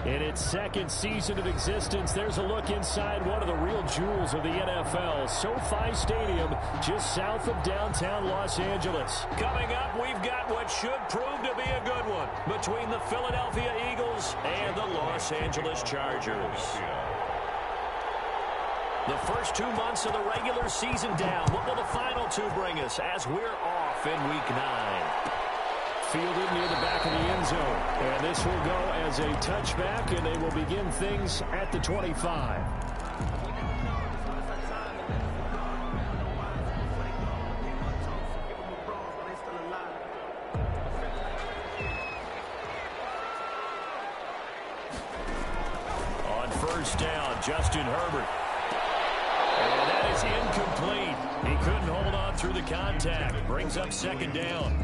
In its second season of existence, there's a look inside one of the real jewels of the NFL, SoFi Stadium, just south of downtown Los Angeles. Coming up, we've got what should prove to be a good one between the Philadelphia Eagles and the Los Angeles Chargers. The first 2 months of the regular season down. What will the final two bring us as we're off in Week 9? Fielded near the back of the end zone. And this will go as a touchback, and they will begin things at the 25. On first down, Justin Herbert. And that is incomplete. He couldn't hold on through the contact. Brings up second down.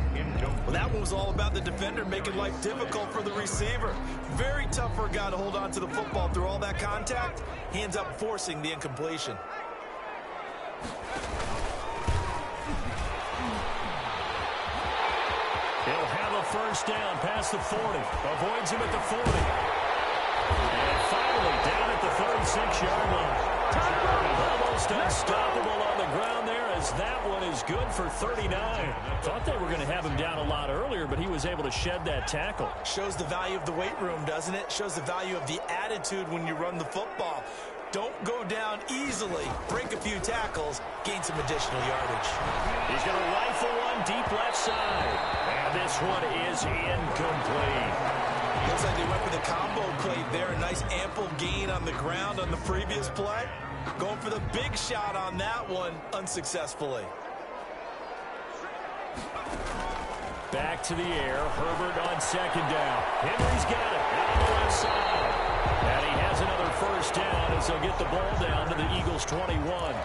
Well, that one was all about the defender making life difficult for the receiver. Very tough for a guy to hold on to the football through all that contact. He ends up forcing the incompletion. He'll have a first down past the 40. Avoids him at the 40. And finally down at the 36-yard line. Almost unstoppable on the ground there, as that one is good for 39. Thought they were going to have him down a lot earlier, but he was able to shed that tackle. Shows the value of the weight room, doesn't it? Shows the value of the attitude when you run the football. Don't go down easily. Break a few tackles, gain some additional yardage. He's going to rifle one deep left side. And this one is incomplete. Looks like they went with a combo play there. A nice ample gain on the ground on the previous play. Going for the big shot on that one unsuccessfully. Back to the air. Herbert on second down. Henry's got it out on the left side. And he has another first down as they'll get the ball down to the Eagles' 21.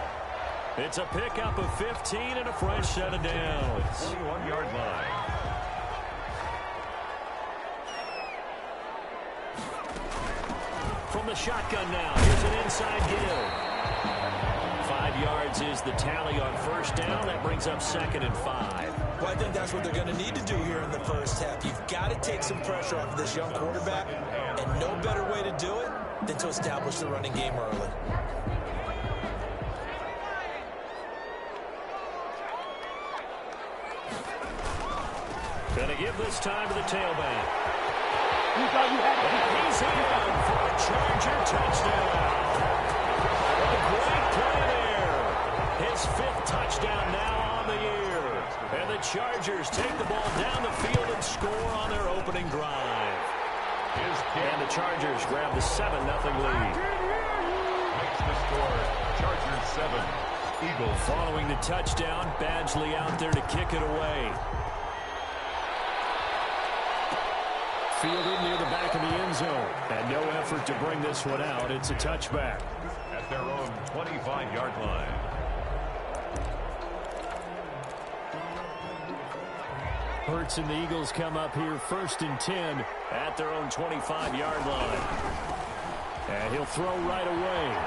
It's a pickup of 15 and a fresh set of downs. 41-yard line. From the shotgun now, here's an inside give. 5 yards is the tally on first down. That brings up second and 5. Well, I think that's what they're going to need to do here in the first half. You've got to take some pressure off of this young quarterback, and no better way to do it than to establish the running game early. Going to give this time to the tailback. And he's in for a Charger touchdown. A great play there. His 5th touchdown now on the year. And the Chargers take the ball down the field and score on their opening drive. And the Chargers grab the 7-0 lead. Makes the score. Chargers 7. Eagles. Following the touchdown, Badgley out there to kick it away. Fielded near the back of the end zone. And no effort to bring this one out. It's a touchback. At their own 25-yard line. Hurts and the Eagles come up here 1st and 10 at their own 25-yard line. And he'll throw right away.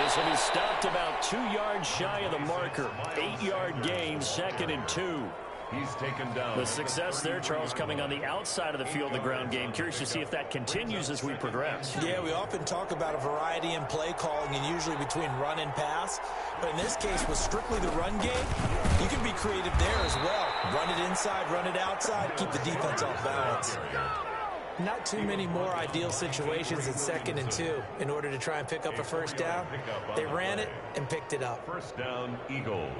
This will be stopped about 2 yards shy of the marker. 8-yard gain, 2nd and 2. He's taken down. The success there, Charles, coming on the outside of the field, the ground game. Curious to see if that continues as we progress. Yeah, we often talk about a variety in play calling and usually between run and pass. But in this case, with strictly the run game, you can be creative there as well. Run it inside, run it outside, keep the defense off balance. Not too many more ideal situations in 2nd and 2 in order to try and pick up a first down. They ran it and picked it up. First down, Eagles.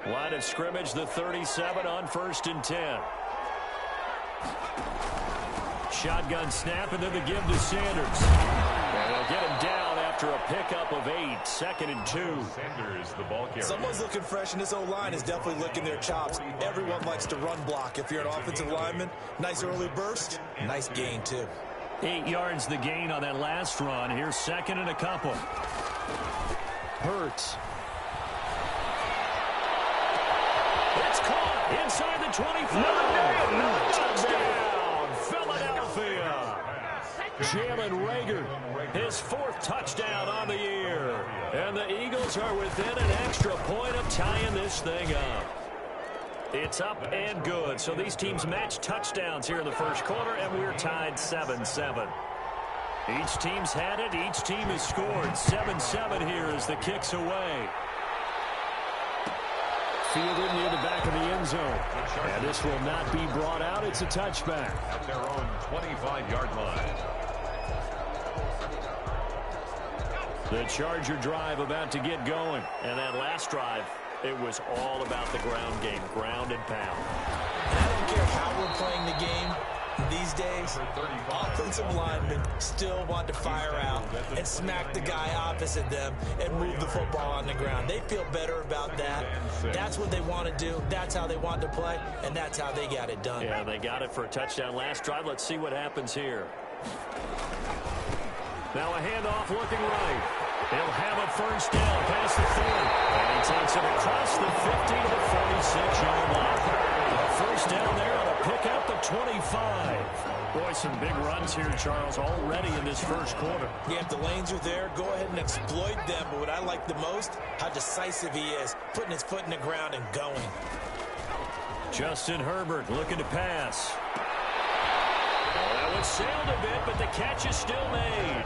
Line of scrimmage, the 37 on 1st and 10. Shotgun snap, and then the give to Sanders. And they'll get him down after a pickup of 8, 2nd and 2. Sanders, the ball carrier. Someone's looking fresh, and this O-line is definitely licking their chops. Everyone likes to run block. If you're an offensive lineman, nice early burst, nice gain, too. 8 yards the gain on that last run. Here's 2nd and a couple. Hurts. It's caught inside the 25. Touchdown, Philadelphia. Jalen Reagor, his 4th touchdown on the year. And the Eagles are within an extra point of tying this thing up. It's up and good. So these teams match touchdowns here in the first quarter, and we're tied 7-7. Each team's had it. Each team has scored. 7-7 here as the kick's away. Fielded near the back of the end zone. And this will not be brought out. It's a touchback. At their own 25-yard line. The Charger drive about to get going. And that last drive, it was all about the ground game, ground and pound. And I don't care how we're playing the game these days, offensive linemen still want to fire out and smack the guy opposite them and move the football on the ground. They feel better about that. That's what they want to do. That's how they want to play, and that's how they got it done. Yeah, they got it for a touchdown last drive. Let's see what happens here. Now a handoff looking right. He'll have a first down past the 30. And he takes it across the 50 to the 46-yard line. A first down there on a pickup at 25. Boy, some big runs here, Charles, already in this first quarter. Yeah, if the lanes are there, go ahead and exploit them. But what I like the most, how decisive he is, putting his foot in the ground and going. Justin Herbert looking to pass. That one sailed a bit, but the catch is still made.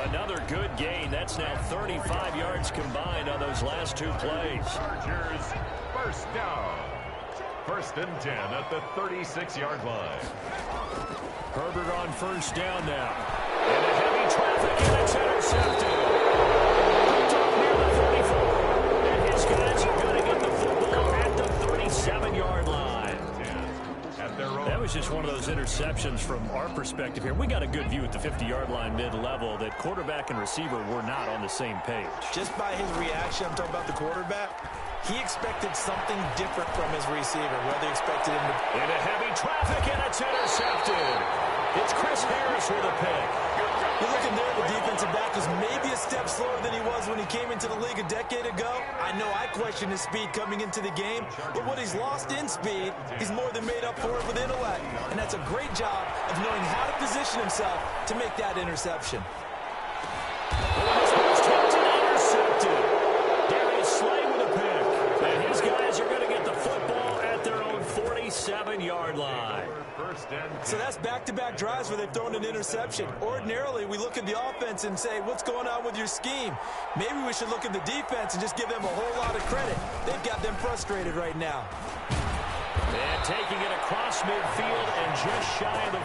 Another good gain. That's now 35 yards combined on those last 2 plays. Chargers first down. 1st and 10 at the 36-yard line. Herbert on first down now. And a heavy traffic, and it's intercepted. Picked up near the 34. And his guys are going to get the football at the 37-yard line. That was just one of those interceptions from our perspective here. We got a good view at the 50-yard line mid-level that quarterback and receiver were not on the same page. Just by his reaction, I'm talking about the quarterback, he expected something different from his receiver, whether he expected him to... Into heavy traffic, and it's intercepted. It's Chris Harris with a pick. You're looking there, the defensive back is maybe a step slower than he was when he came into the league a decade ago. I know I questioned his speed coming into the game, but what he's lost in speed, he's more than made up for it with intellect. And that's a great job of knowing how to position himself to make that interception. This one's tipped and intercepted. Darius Slay with a pick. And his guys are going to get the football at their own 47-yard line. So that's back-to-back drives where they've thrown an interception. Ordinarily, we look at the offense and say, what's going on with your scheme? Maybe we should look at the defense and just give them a whole lot of credit. They've got them frustrated right now. And taking it across midfield and just shy of the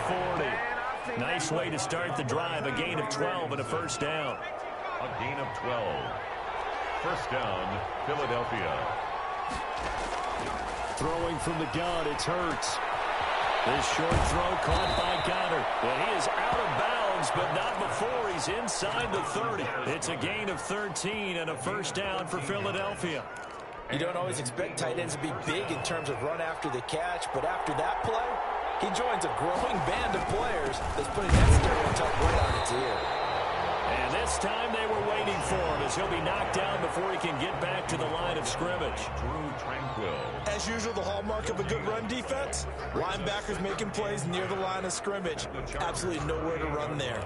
40. Nice way to start the drive. A gain of 12 and a first down. A gain of 12. First down, Philadelphia. Throwing from the gun, it's Hurts. This short throw caught by Goddard. Well, he is out of bounds, but not before he's inside the 30. It's a gain of 13 and a first down for Philadelphia. You don't always expect tight ends to be big in terms of run after the catch, but after that play, he joins a growing band of players that's putting that stereotype right on its ear. And this time they were waiting for him as he'll be knocked down before he can get back to the line of scrimmage. Drew Tranquill. As usual, the hallmark of a good run defense, linebackers making plays near the line of scrimmage. Absolutely nowhere to run there.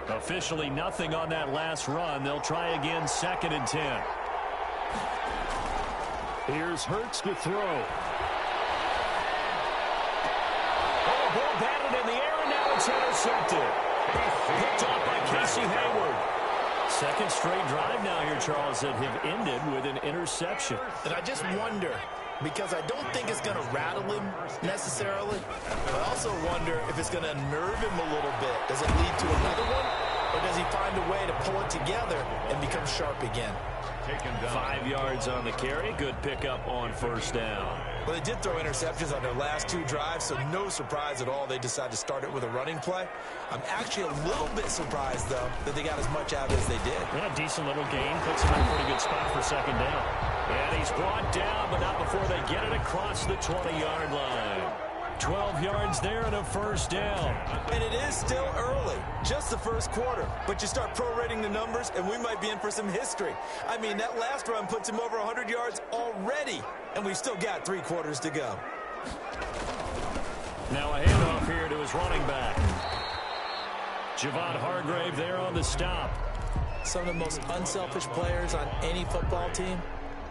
Officially nothing on that last run. They'll try again 2nd and 10. Here's Hurts to throw. Oh, ball batted in the air, and now it's intercepted. Picked off by Casey Hayward. Second straight drive now here, Charles, that have ended with an interception. And I just wonder, because I don't think it's going to rattle him necessarily, but I also wonder if it's going to nerve him a little bit. Does it lead to another one, or does he find a way to pull it together and become sharp again? 5 yards on the carry. Good pickup on first down. Well, they did throw interceptions on their last 2 drives, so no surprise at all they decided to start it with a running play. I'm actually a little bit surprised, though, that they got as much out as they did. Yeah, decent little gain. Puts him in a pretty good spot for 2nd down. And he's brought down, but not before they get it across the 20-yard line. 12 yards there and a first down. And it is still early, just the first quarter. But you start prorating the numbers, and we might be in for some history. I mean, that last run puts him over 100 yards already, and we've still got 3 quarters to go. Now a handoff here to his running back. Javon Hargrave there on the stop. Some of the most unselfish players on any football team,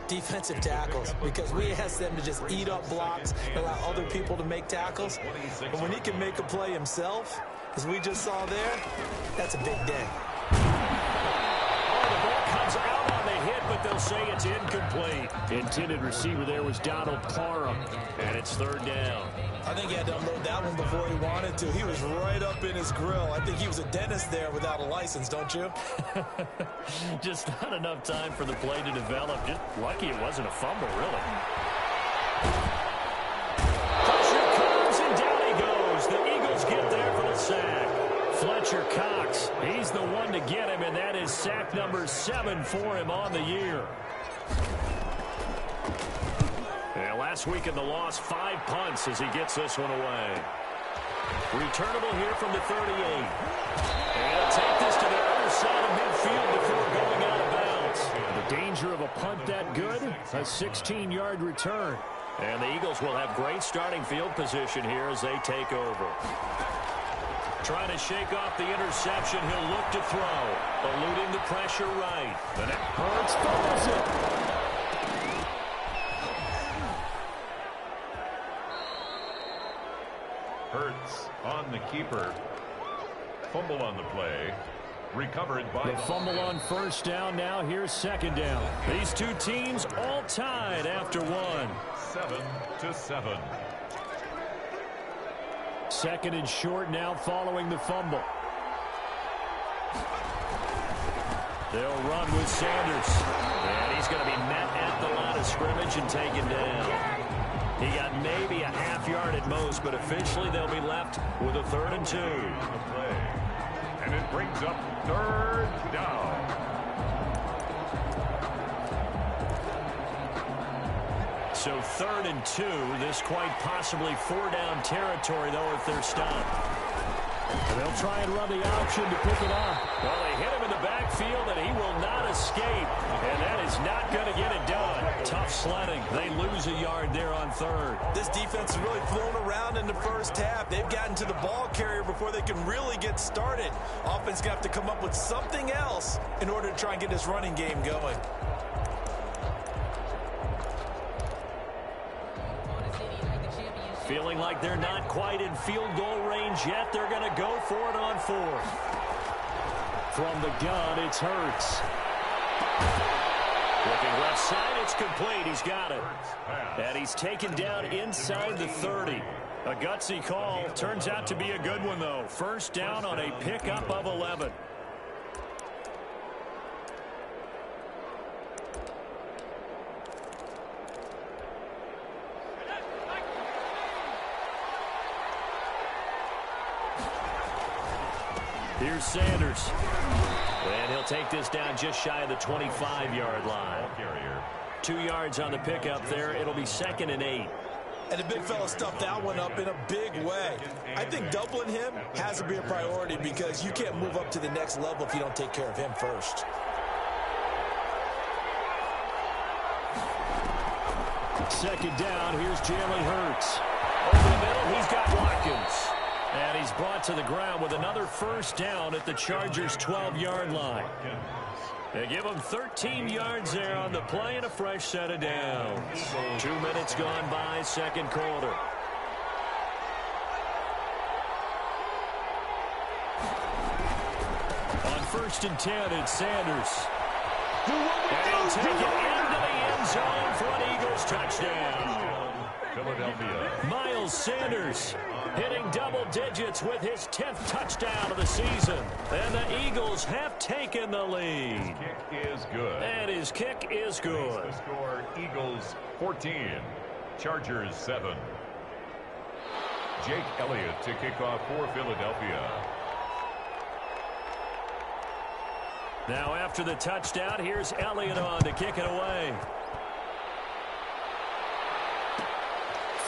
defensive tackles, because we ask them to just eat up blocks and allow other people to make tackles. But when he can make a play himself, as we just saw there, that's a big day. Oh, the ball comes out on the hit, but they'll say it's incomplete. Intended receiver there was Donald Parham, and it's third down. I think he had to unload that one before he wanted to. He was right up in his grill. I think he was a dentist there without a license, don't you? Just not enough time for the play to develop. Just lucky it wasn't a fumble, really. Pressure comes, and down he goes. The Eagles get there for the sack. Fletcher Cox, he's the one to get him, and that is sack number 7 for him on the year. And last week in the loss, 5 punts as he gets this one away. Returnable here from the 38. And he'll take this to the other side of midfield before going out of bounds. The danger of a punt that good, a 16-yard return. And the Eagles will have great starting field position here as they take over. Trying to shake off the interception, he'll look to throw. Eluding the pressure right. And it hurts, fumbles it. Hurts on the keeper. Fumble on the play. Recovered by... The fumble on first down. Now here's second down. These two teams all tied after one. 7-7. Second and short now following the fumble. They'll run with Sanders. And he's going to be met at the line of scrimmage and taken down. He got maybe a half yard at most, but officially they'll be left with a 3rd and 2. And it brings up third down. So 3rd and 2. This quite possibly 4-down territory, though, if they're stopped. And they'll try and run the option to pick it up. Well, they hit him in the backfield, and he will not escape. And that is not going to get it done. Tough sledding. They lose a yard there on 3rd. This defense has really flown around in the first half. They've gotten to the ball carrier before they can really get started. Offense going to have to come up with something else in order to try and get this running game going. Feeling like they're not quite in field goal range yet. They're going to go for it on 4th. From the gun, it's Hurts. Looking left side, it's complete. He's got it. And he's taken down inside the 30. A gutsy call. Turns out to be a good one, though. First down on a pickup of 11. Here's Sanders. And he'll take this down just shy of the 25-yard line. 2 yards on the pickup there. It'll be 2nd and 8. And the big fella stuffed that one up in a big way. I think doubling him has to be a priority because you can't move up to the next level if you don't take care of him first. Second down. Here's Jalen Hurts. Over the middle, he's got Watkins. And he's brought to the ground with another first down at the Chargers' 12-yard line. They give him 13 yards there on the play and a fresh set of downs. 2 minutes gone by, second quarter. On 1st and 10, it's Sanders. And he'll take it into the end zone for an Eagles touchdown. Philadelphia. Miles Sanders hitting double digits with his 10th touchdown of the season. And the Eagles have taken the lead. His kick is good. And his kick is good. The score, Eagles 14, Chargers 7. Jake Elliott to kick off for Philadelphia. Now after the touchdown, here's Elliott on to kick it away.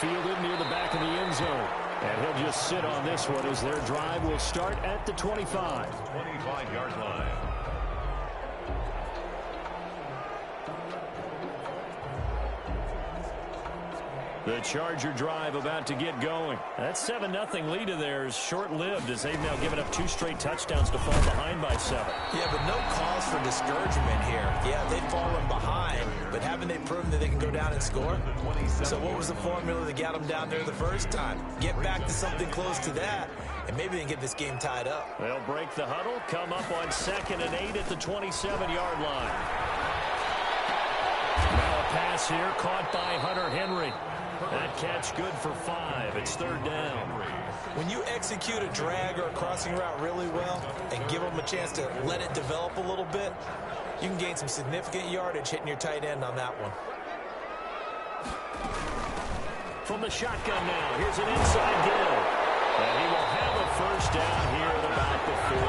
Fielded near the back of the end zone. And he'll just sit on this one as their drive will start at the 25. 25-yard line. The Charger drive about to get going. That 7-0 lead of theirs short-lived as they've now given up 2 straight touchdowns to fall behind by 7. Yeah, but no cause for discouragement here. Yeah, they've fallen behind, but haven't they proven that they can go down and score? So what was the formula that got them down there the first time? Get back to something close to that, and maybe they can get this game tied up. They'll break the huddle, come up on 2nd and 8 at the 27-yard line. Now a pass here caught by Hunter Henry. That catch good for 5. It's 3rd down. When you execute a drag or a crossing route really well and give them a chance to let it develop a little bit, you can gain some significant yardage hitting your tight end on that one. From the shotgun now, here's an inside gill. And he will have a 1st down here at about the 40.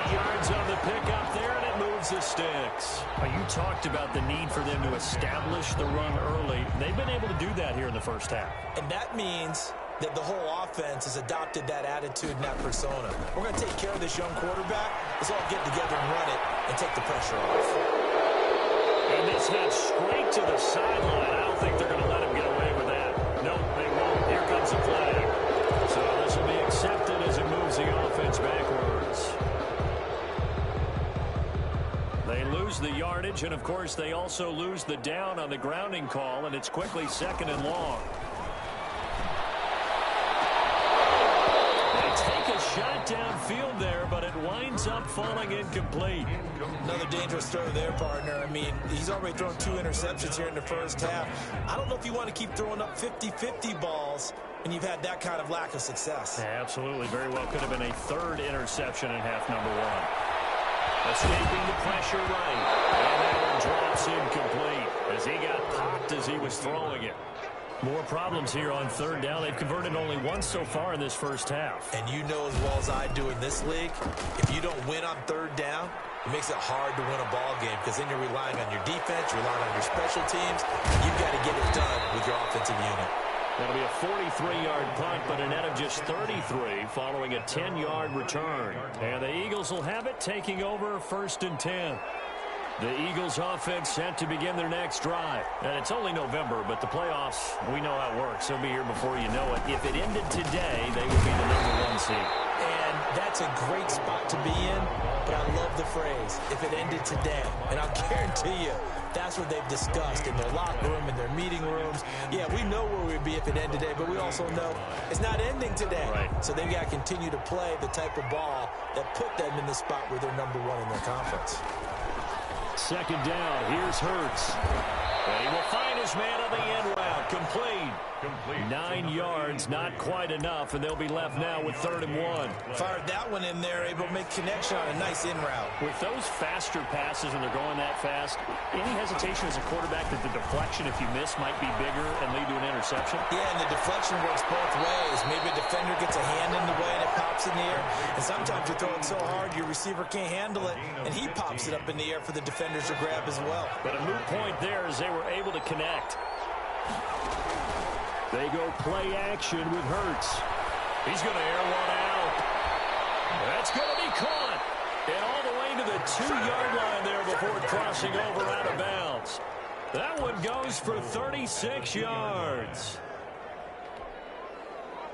8 yards on the pickup there, and it moves the sticks. You talked about the need for them to establish the run early. They've been able to do that here in the first half. And that means that the whole offense has adopted that attitude and that persona. We're going to take care of this young quarterback. Let's all get together and run it and take the pressure off. And this heads straight to the sideline. I don't think they're going to let him get away with that. No, they won't. Here comes the flag. So this will be accepted as it moves the offense backwards. They lose the yardage, and of course they also lose the down on the grounding call, and it's quickly 2nd and long. They take a shot downfield there, but it winds up falling incomplete. Another dangerous throw there, partner. I mean, he's already thrown 2 interceptions here in the first half. I don't know if you want to keep throwing up 50-50 balls when you've had that kind of lack of success. Yeah, absolutely. Very well could have been a 3rd interception in half number 1. Escaping the pressure right. And that one drops incomplete as he got popped as he was throwing it. More problems here on 3rd down. They've converted only once so far in this first half. And you know as well as I do in this league, if you don't win on 3rd down, it makes it hard to win a ball game because then you're relying on your defense, you're relying on your special teams. You've got to get it done with your offensive unit. That'll be a 43-yard punt, but a net of just 33 following a 10-yard return. And the Eagles will have it, taking over 1st and 10. The Eagles offense set to begin their next drive. And it's only November, but the playoffs, we know how it works. They'll be here before you know it. If it ended today, they would be the number 1 seed. And that's a great spot to be in, but I love the phrase, if it ended today. And I'll guarantee you, that's what they've discussed in their locker room, in their meeting rooms. Yeah, we know where we'd be if it ended today, but we also know it's not ending today. Right. So they've got to continue to play the type of ball that put them in the spot where they're number 1 in their conference. 2nd down, here's Hurts. And he will find his man on the end route. Complete. 9 yards, not quite enough, and they'll be left now with 3rd and 1. Fired that one in there, able to make connection on a nice in route. With those faster passes and they're going that fast, any hesitation as a quarterback that the deflection, if you miss, might be bigger and lead to an interception? Yeah, and the deflection works both ways. Maybe a defender gets a hand in the way and it pops in the air. And sometimes you throw it so hard your receiver can't handle it, and he pops it up in the air for the defenders to grab as well. But a moot point there as they were able to connect. They go play action with Hurts. He's going to air one out. That's going to be caught. And all the way to the 2-yard line there before crossing over out of bounds. That one goes for 36 yards.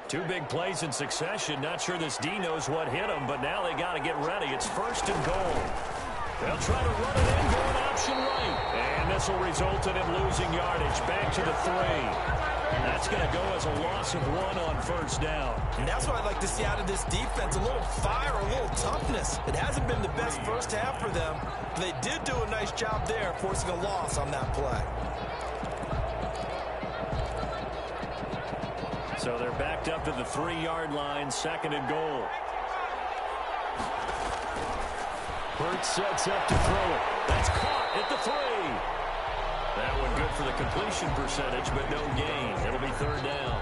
2 big plays in succession. Not sure this D knows what hit him, but now they got to get ready. It's 1st and goal. They'll try to run it in, going option right. And this will result in him losing yardage. Back to the 3. That's going to go as a loss of 1 on 1st down. And that's what I'd like to see out of this defense. A little fire, a little toughness. It hasn't been the best first half for them, but they did do a nice job there, forcing a loss on that play. So they're backed up to the 3-yard line, 2nd and goal. Hurts sets up to throw it. That's caught at the 3. That one good for the completion percentage, but no gain. It'll be 3rd down.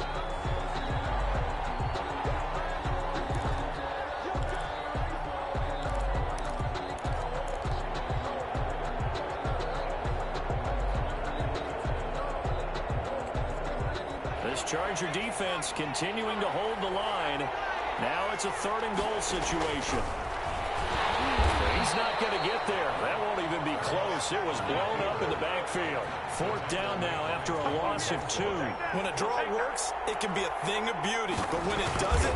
This Charger defense continuing to hold the line. Now it's a 3rd and goal situation. He He's not going to get there. That won't even be close. It was blown up in the backfield. 4th down now after a loss of 2. When a draw works, it can be a thing of beauty. But when it doesn't,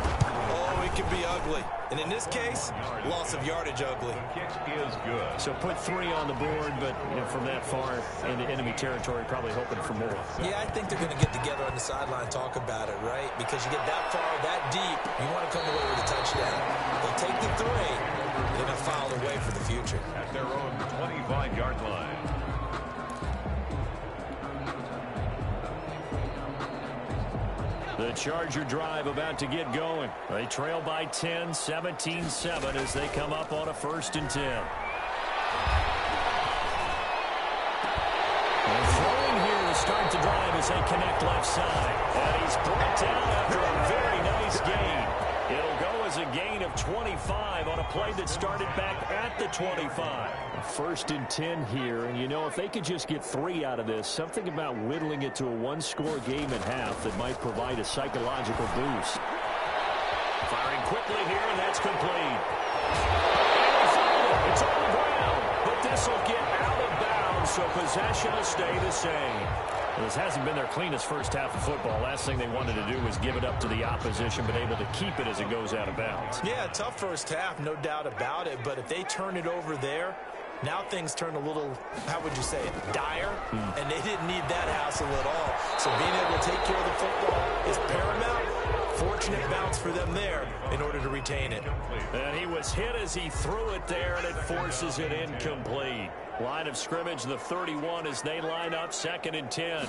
oh, it can be ugly. And in this case, loss of yardage ugly. The kick is good. So put 3 on the board, but from that far into enemy territory, probably hoping for more. Yeah, I think they're going to get together on the sideline and talk about it, right? Because you get that far, that deep, you want to come away with a touchdown. They'll take the 3, they're going to file away for the future. At their own 25-yard line. The Charger drive about to get going. They trail by 10, 17-7 as they come up on a 1st and 10. They're throwing here to start the drive as they connect left side. And he's brought down after a very nice gain. It'll go as a gain of 25 on a play that started back at the 25. 1st and 10 here, and you know, if they could just get 3 out of this, something about whittling it to a 1-score game at half that might provide a psychological boost. Firing quickly here, and that's complete. And it's on the ground, but this will get out of bounds, so possession will stay the same. Well, this hasn't been their cleanest first half of football. Last thing they wanted to do was give it up to the opposition, but able to keep it as it goes out of bounds. Yeah, tough first half, no doubt about it. But if they turn it over there, now things turn a little, how would you say it, dire? And they didn't need that hassle at all. So being able to take care of the football is paramount. Fortunate bounce for them there in order to retain it. And he was hit as he threw it there, and it forces it incomplete. Line of scrimmage, the 31 as they line up, 2nd and 10.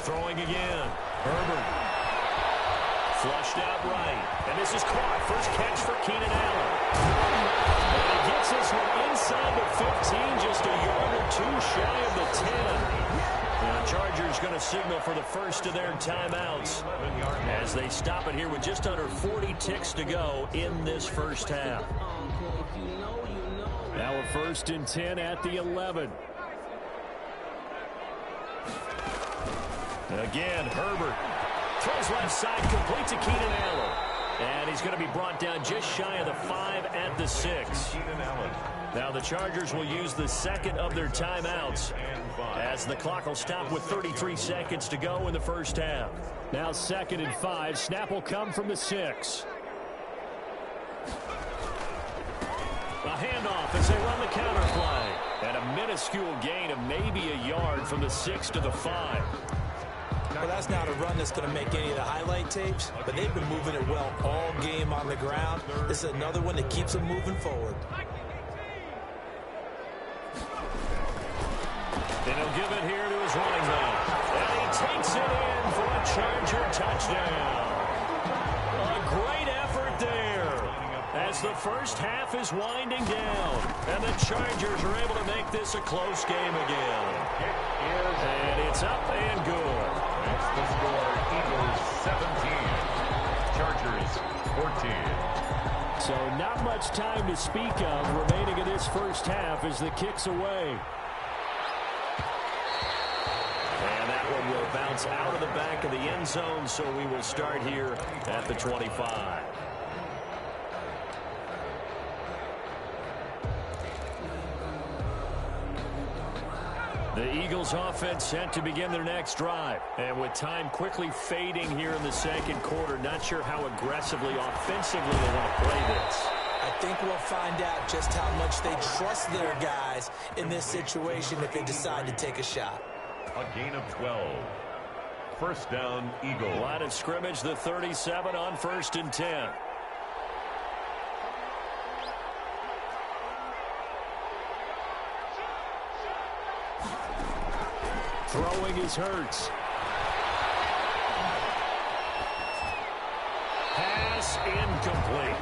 Throwing again. Herbert. Flushed out right. And this is caught. First catch for Keenan Allen. And he gets this one inside the 15, just a yard or 2 shy of the 10. And the Chargers going to signal for the first of their timeouts as they stop it here with just under 40 ticks to go in this first half. Now a 1st and 10 at the 11. Again, Herbert throws left side, complete to Keenan Allen. And he's going to be brought down just shy of the 5 at the 6. Now the Chargers will use the 2nd of their timeouts as the clock will stop with 33 seconds to go in the first half. Now 2nd and 5. Snap will come from the 6. A handoff as they run the counter play. And a minuscule gain of maybe a yard from the 6 to the 5. Well, that's not a run that's going to make any of the highlight tapes, but they've been moving it well all game on the ground. This is another one that keeps them moving forward. And he'll give it here to his running back. And he takes it in for a Charger touchdown. A great effort there as the first half is winding down. And the Chargers are able to make this a close game again. And it's up and good. That's the score. Eagles 17. Chargers 14. So not much time to speak of remaining in this first half as the kick's away. And that one will bounce out of the back of the end zone, so we will start here at the 25. The Eagles offense set to begin their next drive. And with time quickly fading here in the 2nd quarter, not sure how aggressively, offensively they want to play this. I think we'll find out just how much they trust their guys in this situation if they decide to take a shot. A gain of 12. First down, Eagles. Line of scrimmage, the 37 on 1st and 10. Throwing is Hurts. Pass incomplete.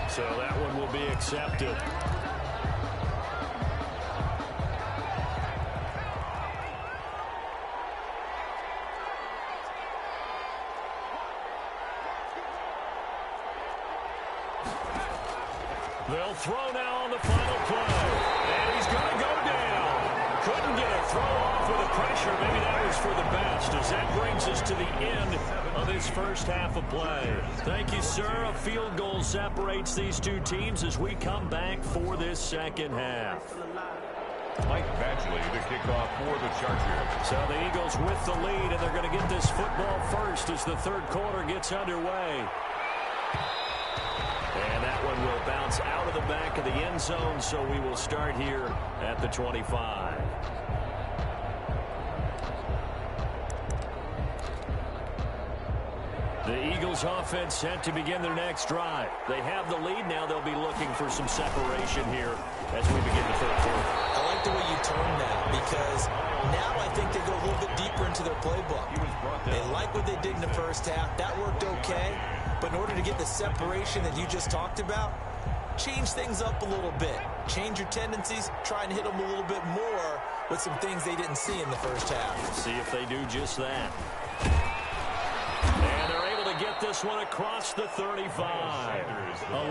So that one will be accepted. They'll throw now on the final play. And he's going to go down. Couldn't get a throw off with the pressure. Maybe that was for the best, as that brings us to the end of this first half of play. Thank you, sir. A field goal separates these two teams as we come back for this second half. Mike Badgley to kick off for the Chargers. So the Eagles with the lead, and they're going to get this football first as the third quarter gets underway. And that one will bounce out of the back of the end zone, so we will start here at the 25. The Eagles offense set to begin their next drive. They have the lead now. They'll be looking for some separation here as we begin the third quarter. I like the way you term that, because now I think they go a little bit deeper into their playbook. They like what they did in the first half. That worked okay. But in order to get the separation that you just talked about, change things up a little bit. Change your tendencies. Try and hit them a little bit more with some things they didn't see in the first half. See if they do just that. And they're able to get this one across the 35.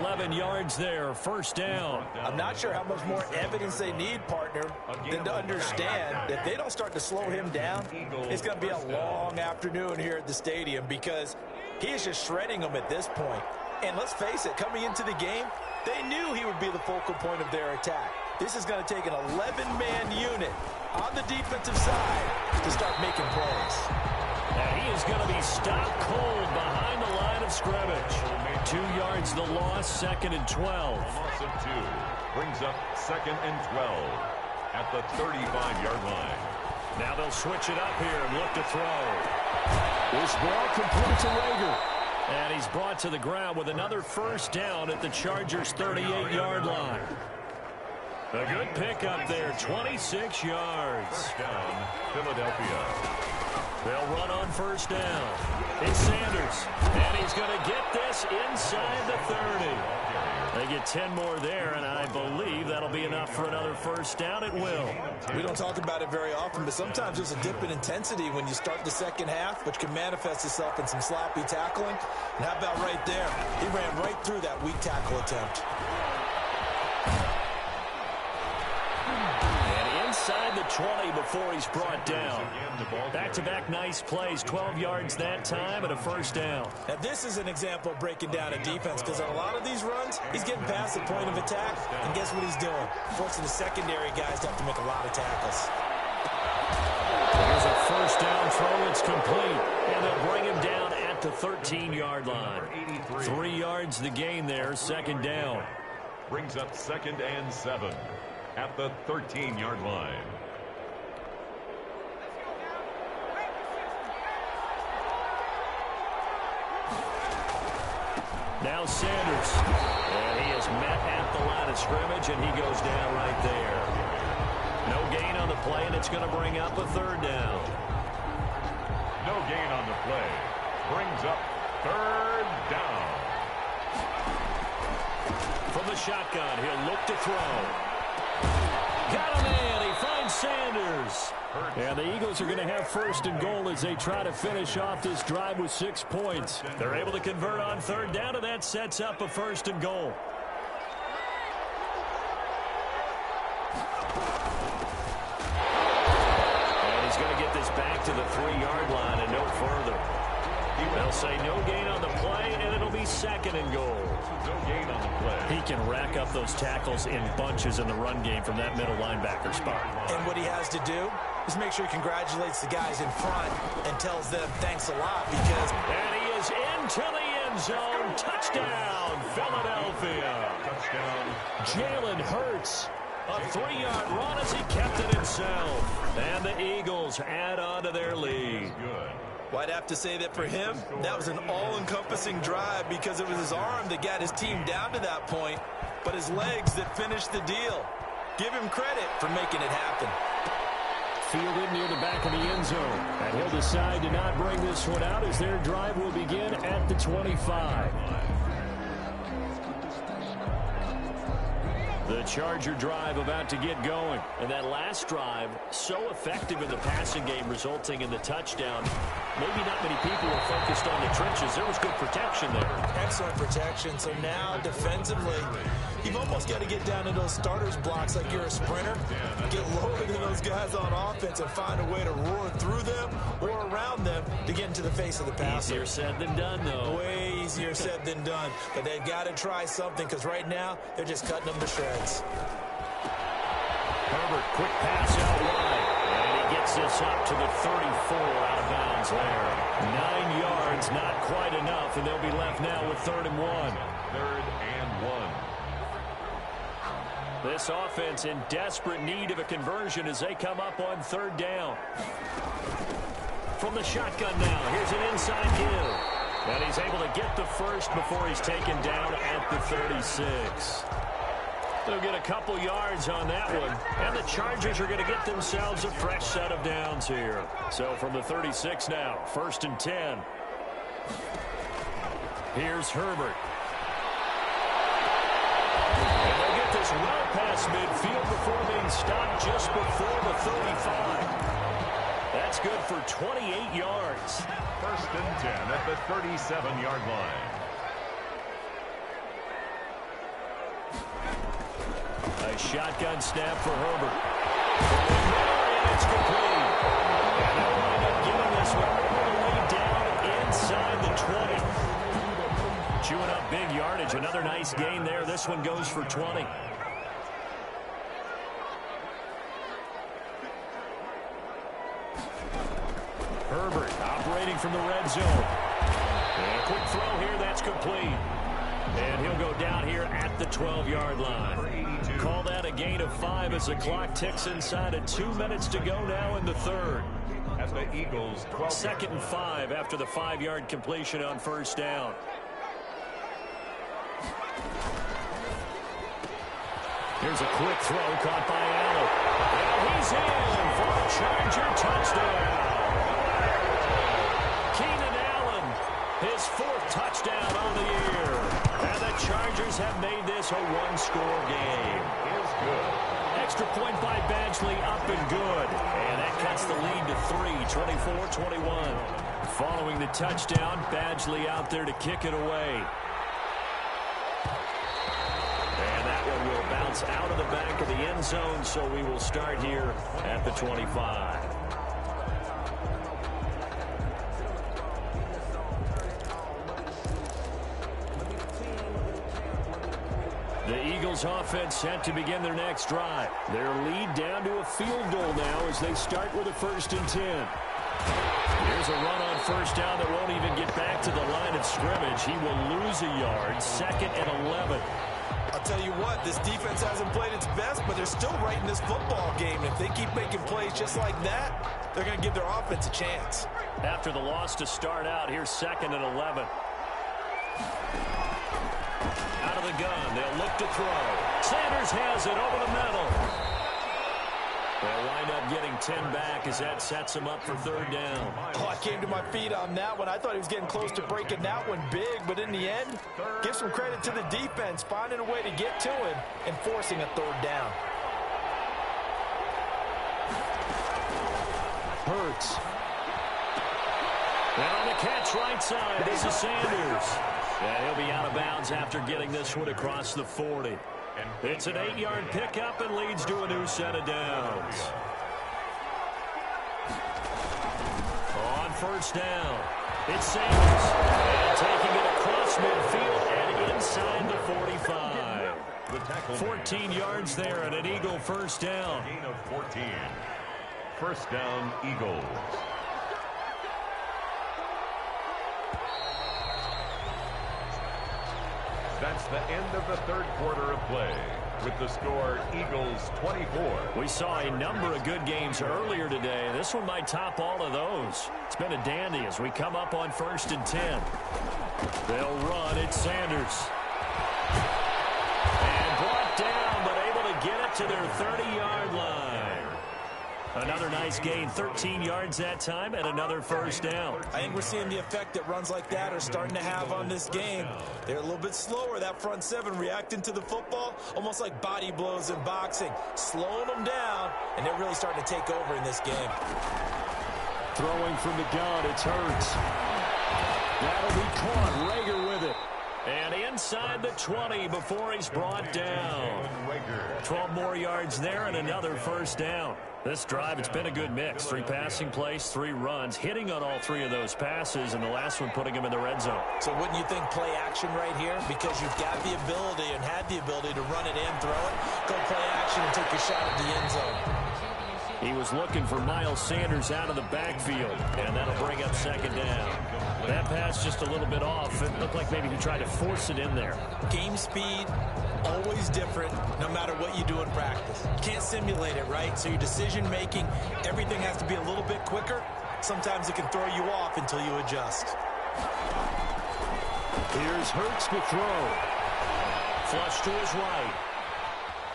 11 yards there, first down. I'm not sure how much more evidence they need, partner, than to understand that if they don't start to slow him down, it's going to be a long afternoon here at the stadium, because he is just shredding them at this point. And let's face it, coming into the game, they knew he would be the focal point of their attack. This is going to take an 11-man unit on the defensive side to start making plays. And he is going to be stopped cold behind the line of scrimmage. 2 yards the loss, second and 12. Loss of 2 brings up second and 12 at the 35-yard line. Now they'll switch it up here and look to throw. This ball complete to Rager. And he's brought to the ground with another first down at the Chargers' 38-yard line. A good pickup there, 26 yards. First down, Philadelphia. They'll run on first down. It's Sanders. And he's going to get this inside the 30. They get 10 more there, and I believe that'll be enough for another first down. It will. We don't talk about it very often, but sometimes there's a dip in intensity when you start the second half, which can manifest itself in some sloppy tackling. And how about right there? He ran right through that weak tackle attempt. And inside the 20 before he's brought down. Back-to-back nice plays, 12 yards that time and a first down. Now this is an example of breaking down a defense, because on a lot of these runs, he's getting past the point of attack, and guess what he's doing? Forcing the secondary guys to have to make a lot of tackles. Here's a first down throw. It's complete. And they'll bring him down at the 13-yard line. 3 yards the gain there, second down. Brings up second and 7 at the 13-yard line. Now Sanders. And he is met at the line of scrimmage, and he goes down right there. No gain on the play, and it's going to bring up a third down. No gain on the play. Brings up third down. From the shotgun, he'll look to throw. Got him in. He finds Sanders. And the Eagles are going to have first and goal as they try to finish off this drive with 6 points. They're able to convert on third down, and that sets up a first and goal. And he's going to get this back to the 3-yard line and no further. They'll say no gain on the play, and it'll be second and goal. No gain on the play. He can rack up those tackles in bunches in the run game from that middle linebacker spot. And what he has to do is make sure he congratulates the guys in front and tells them thanks a lot, because... And he is into the end zone. Touchdown, Philadelphia. Touchdown. Jalen Hurts. A 3-yard run as he kept it himself. And the Eagles add on to their lead. Good. Well, I'd have to say that for him, that was an all-encompassing drive, because it was his arm that got his team down to that point, but his legs that finished the deal. Give him credit for making it happen. Fielded near the back of the end zone. And he'll decide to not bring this one out as their drive will begin at the 25. The Charger drive about to get going. And that last drive, so effective in the passing game, resulting in the touchdown. maybe not many people were focused on the trenches. There was good protection there. Excellent protection. So now, defensively, you've almost got to get down to those starters blocks like you're a sprinter. Get lower than those guys on offense and find a way to roar through them or around them to get into the face of the passer. Easier said than done, though. Way easier said than done. But they've got to try something because right now, they're just cutting them to shreds. Herbert, quick pass out wide. And he gets this up to the 34 out of bounds there. 9 yards, not quite enough, and they'll be left now with 3rd and 1. 3rd and 1. This offense in desperate need of a conversion as they come up on 3rd down. From the shotgun now, here's an inside give. And he's able to get the first before he's taken down at the 36. They'll get a couple yards on that one. And the Chargers are going to get themselves a fresh set of downs here. So from the 36 now, 1st and 10. Here's Herbert. And they'll get this well past midfield before being stopped just before the 35. That's good for 28 yards. 1st and 10 at the 37-yard line. A shotgun snap for Herbert. And it's complete. And they'll wind up getting this one all the way down inside the 20. Chewing up big yardage. Another nice gain there. This one goes for 20. Herbert operating from the red zone. And a quick throw here. That's complete. And he'll go down here at the 12-yard line. Call that a gain of 5 as the clock ticks inside of 2 minutes to go now in the 3rd. At the Eagles' 12. 2nd and 5 after the 5-yard completion on 1st down. Here's a quick throw caught by Allen. And he's in for a Charger touchdown. Keenan Allen, his 4th touchdown on the year. And the Chargers have made this a one-score game. Is good. Extra point by Badgley, up and good. And that cuts the lead to 3, 24-21. Following the touchdown, Badgley out there to kick it away. And that one will bounce out of the back of the end zone, so we will start here at the 25. The Eagles offense set to begin their next drive. Their lead down to a field goal now as they start with a 1st and 10. Here's a run on 1st down that won't even get back to the line of scrimmage. He will lose a yard. 2nd and 11. I'll tell you what, this defense hasn't played its best, but they're still right in this football game. If they keep making plays just like that, they're going to give their offense a chance. After the loss to start out, here's 2nd and 11. Out of the gun, they'll look to throw. Sanders has it over the middle. They'll wind up getting 10 back as that sets him up for 3rd down. Oh, I came to my feet on that one. I thought he was getting close to breaking that one big, but in the end, give some credit to the defense, finding a way to get to him and forcing a 3rd down. Hurts. And on the catch right side, this is Sanders. And he'll be out of bounds after getting this one across the 40. It's an 8-yard pickup and leads to a new set of downs. On 1st down, it's Sanders. And taking it across midfield and inside the 45. 14 yards there and an Eagle 1st down. Gain of 14. 1st down, Eagles. That's the end of the 3rd quarter of play. With the score, Eagles 24. We saw a number of good games earlier today. This one might top all of those. It's been a dandy as we come up on 1st and 10. They'll run. It's Sanders. And brought down, but able to get it to their 30-yard line. Another nice gain, 13 yards that time, and another 1st down. I think we're seeing the effect that runs like that are starting to have on this game. They're a little bit slower, that front 7, reacting to the football, almost like body blows in boxing, slowing them down, and they're really starting to take over in this game. Throwing from the gun, it's Hurts. That'll be caught. Rager with it. And inside the 20 before he's brought down. 12 more yards there and another first down. This drive, it's been a good mix. 3 passing plays, 3 runs, hitting on all 3 of those passes, and the last one putting him in the red zone. So wouldn't you think play action right here? Because you've got the ability and had the ability to run it in, throw it, go play action, and take your shot at the end zone. He was looking for Miles Sanders out of the backfield, and that'll bring up second down. That pass just a little bit off. It looked like maybe he tried to force it in there. Game speed, always different, no matter what you do in practice. You can't simulate it, right? So your decision-making, everything has to be a little bit quicker. Sometimes it can throw you off until you adjust. Here's Hurts to throw. Flush to his right.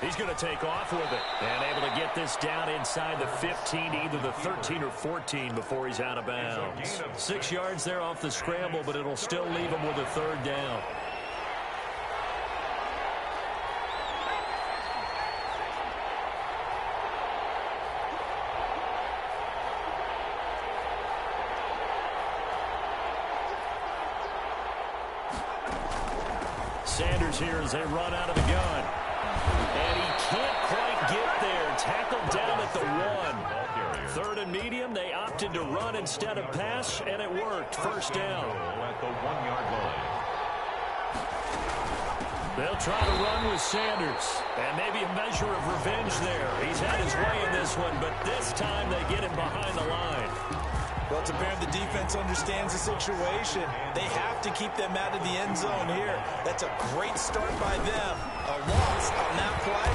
He's going to take off with it and able to get this down inside the 15, either the 13 or 14 before he's out of bounds. 6 yards there off the scramble, but it'll still leave him with a third down. Sanders here as they run out of the gun. And he can't quite get there. Tackled down at the 1. Third and medium, they opted to run instead of pass, and it worked. First down. At the 1-yard line. They'll try to run with Sanders. And maybe a measure of revenge there. He's had his way in this one, but this time they get him behind the line. Well, it's apparent the defense understands the situation. They have to keep them out of the end zone here. That's a great start by them. A loss on that play.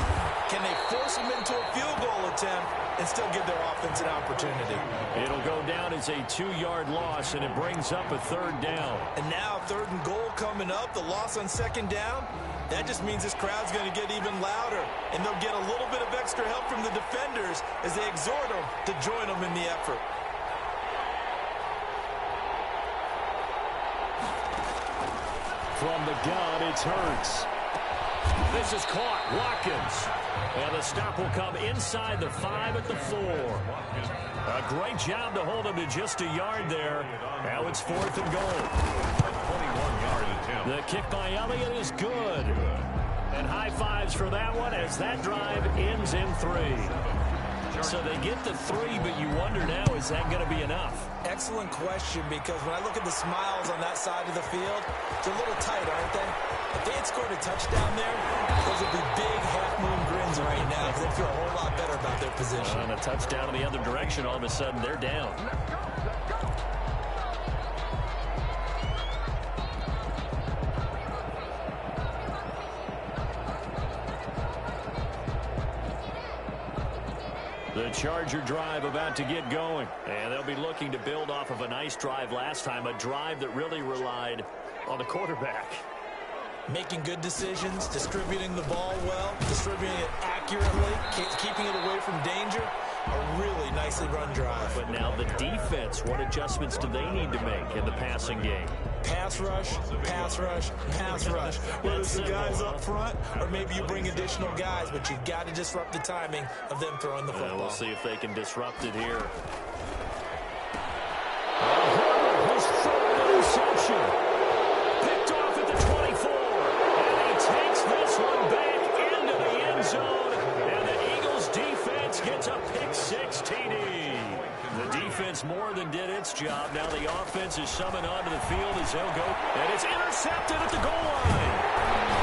Can they force them into a field goal attempt and still give their offense an opportunity? It'll go down as a 2-yard loss, and it brings up a third down. And now 3rd and goal coming up. The loss on 2nd down. That just means this crowd's going to get even louder. And they'll get a little bit of extra help from the defenders as they exhort them to join them in the effort. From the gun, it's Hurts. This is caught. Watkins. And the stop will come inside the 5 at the 4. A great job to hold him to just a yard there. Now it's 4th and goal. 21-yard attempt. The kick by Elliott is good. And high fives for that one as that drive ends in 3. So they get the 3, but you wonder now, is that going to be enough? Excellent question, because when I look at the smiles on that side of the field, they're a little tight, aren't they? If they had scored a touchdown there, those would be big half-moon grins right now because they feel a whole lot better about their position. And a touchdown in the other direction, all of a sudden they're down. The Charger drive about to get going. And they'll be looking to build off of a nice drive last time, a drive that really relied on the quarterback. Making good decisions, distributing the ball well, distributing it accurately, keeping it away from danger. A really nicely run drive. But now the defense, what adjustments do they need to make in the passing game? Pass rush, pass rush, pass rush. Whether it's the guys up front or maybe you bring additional guys, but you've got to disrupt the timing of them throwing the football. We'll see if they can disrupt it here. His third interception. Picked off at the 24. And he takes this one back into the end zone. And the Eagles defense gets a pick-6 TD. The defense more than did its job. Now the offense is summoned onto the field as they'll go. And it's intercepted at the goal line.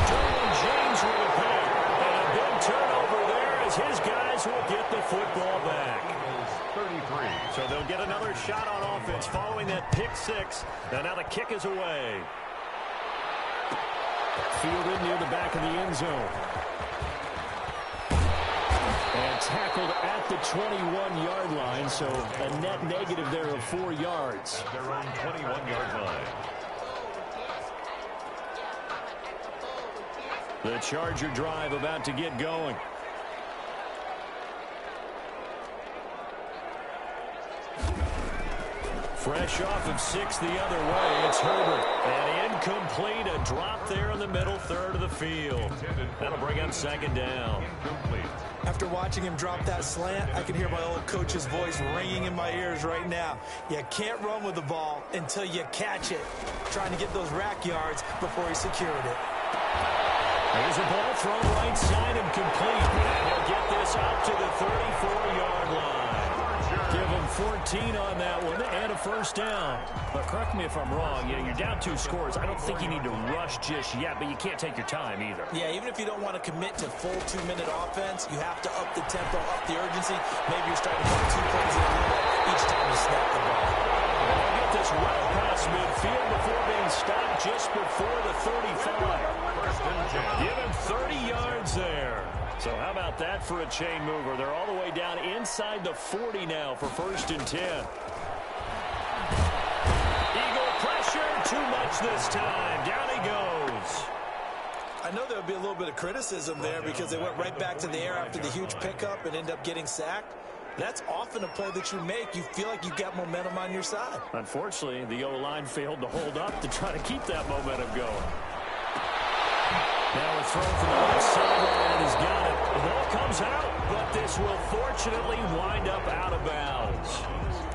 Derwin James with a pick. And a big turnover there as his guys will get the football back. 33. So they'll get another shot on offense following that pick-6. And now the kick is away. Fielded near the back of the end zone. And tackled at the 21-yard line, so a net negative there of 4 yards. Their own 21-yard line. The Charger drive about to get going. Fresh off of 6 the other way, it's Herbert. And incomplete, a drop there in the middle third of the field. That'll bring up second down. After watching him drop that slant, I can hear my old coach's voice ringing in my ears right now. You can't run with the ball until you catch it. Trying to get those rack yards before he secured it. Here's a ball thrown right side and complete. And he'll get this up to the 34-yard line. Give him 14 on that one and a first down. But correct me if I'm wrong. You're down 2 scores. I don't think you need to rush just yet, but you can't take your time either. Yeah, even if you don't want to commit to full 2-minute offense, you have to up the tempo, up the urgency. Maybe you're starting to put 2 plays in a minute each time you snap the ball. They'll get this well past midfield before being stopped just before the 35. Give him 30 yards there. So how about that for a chain mover? They're all the way down inside the 40 now for 1st and 10. Eagle pressure, too much this time. Down he goes. I know there would be a little bit of criticism there because they went right back to the air after the huge pickup and end up getting sacked. That's often a play that you make. You feel like you've got momentum on your side. Unfortunately, the O-line failed to hold up to try to keep that momentum going. Now a throw from the left sideline has got it. The ball comes out, but this will fortunately wind up out of bounds.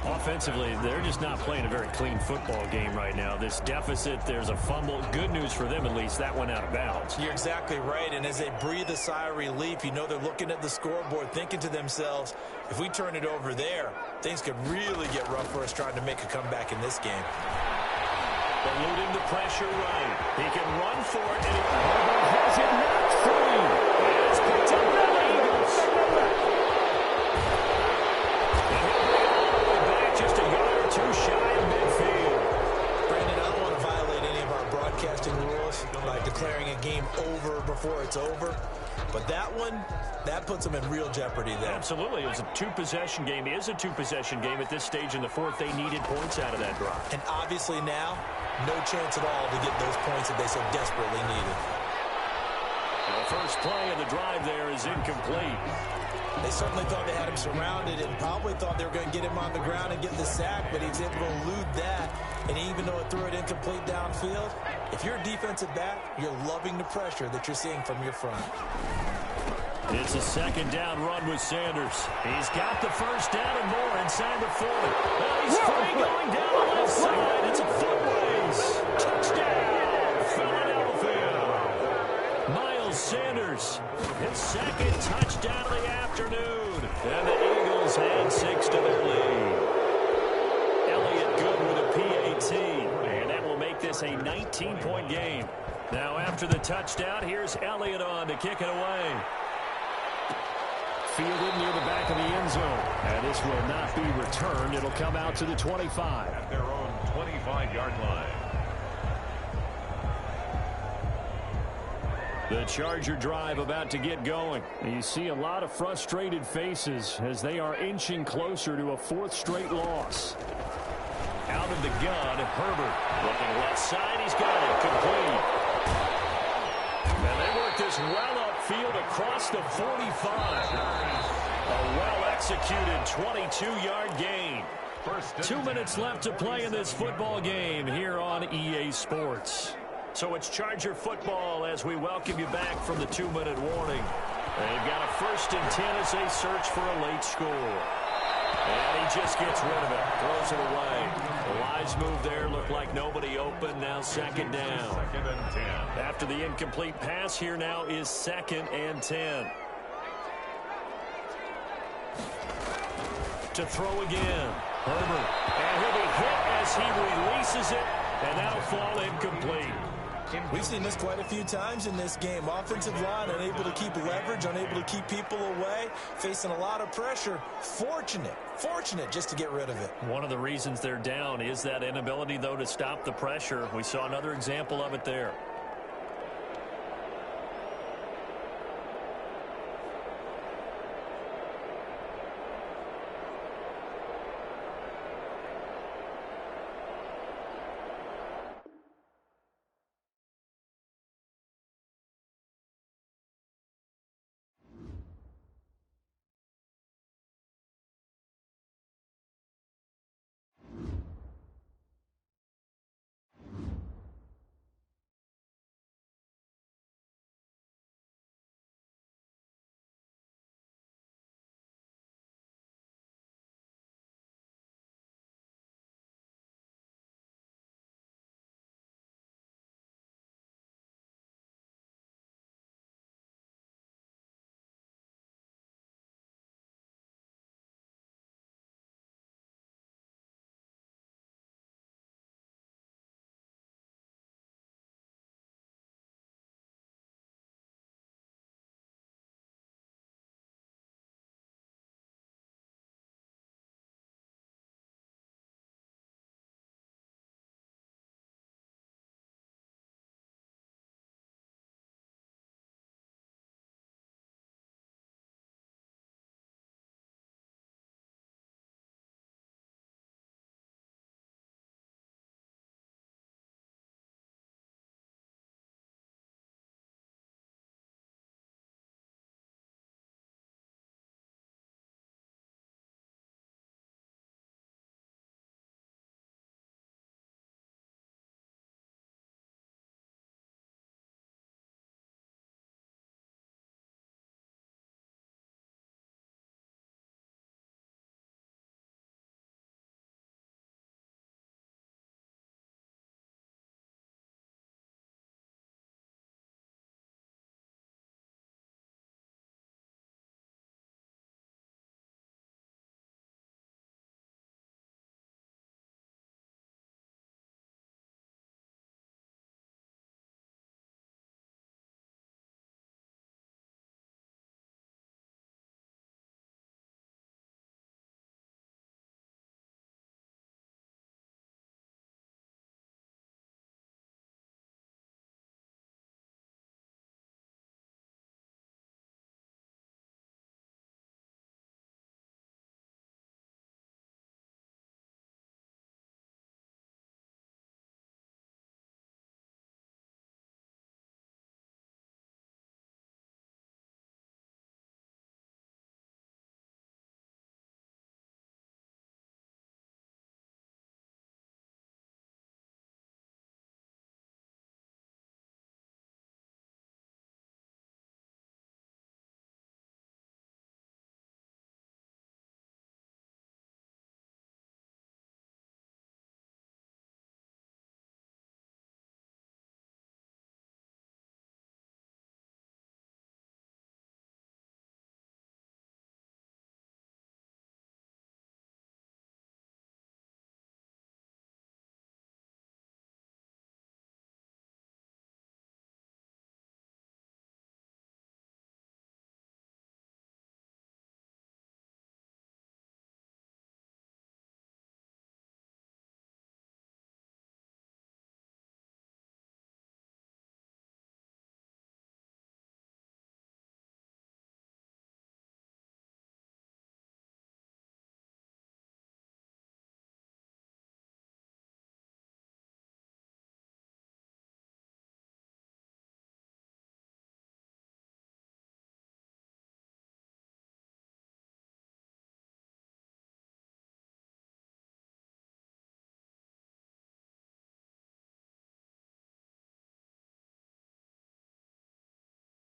Offensively, they're just not playing a very clean football game right now. This deficit, there's a fumble. Good news for them, at least. That went out of bounds. You're exactly right, and as they breathe a sigh of relief, you know they're looking at the scoreboard, thinking to themselves, if we turn it over there, things could really get rough for us trying to make a comeback in this game. Eluding the pressure right. He can run for it, and Herbert has it knocked free. It's picked up by the Eagles. And he'll bring it all the way back, just a yard or 2 shy of midfield. Brandon, I don't want to violate any of our broadcasting rules by declaring a game over before it's over, but that one, that puts them in real jeopardy there. Absolutely. It was a 2-possession game. It is a 2-possession game at this stage in the 4th. They needed points out of that drive. And obviously now, no chance at all to get those points that they so desperately needed. The first play of the drive there is incomplete. They certainly thought they had him surrounded and probably thought they were going to get him on the ground and get the sack, but he was able to elude that. And even though it threw it incomplete downfield, if you're a defensive back, you're loving the pressure that you're seeing from your front. It's a 2nd down run with Sanders. He's got the first down and more inside the 40. Well, he's free going down the left side. It's a foot race. Touchdown, Philadelphia. Miles Sanders, his 2nd touchdown of the afternoon. And the Eagles add 6 to their lead. Elliott good with a PAT. And that will make this a 19-point game. Now after the touchdown, here's Elliott on to kick it away. Fielded near the back of the end zone. And this will not be returned. It'll come out to the 25. At their own 25-yard line. The Charger drive about to get going. You see a lot of frustrated faces as they are inching closer to a 4th straight loss. Out of the gun, Herbert. Looking left side, he's got it. Complete. And they work this well upfield across the 45. A well-executed 22-yard gain. 2 minutes left to play in this football game here on EA Sports. So it's Charger football as we welcome you back from the 2-minute warning. They've got a 1st and 10 as they search for a late score. And he just gets rid of it, throws it away. The wise move there, looked like nobody open, now 2nd down. 2nd and 10. After the incomplete pass, here now is 2nd and 10. To throw again, Herbert. And he'll be hit as he releases it, and that'll fall incomplete. We've seen this quite a few times in this game. Offensive line unable to keep leverage, unable to keep people away, facing a lot of pressure. Fortunate just to get rid of it. One of the reasons they're down is that inability, though, to stop the pressure. We saw another example of it there.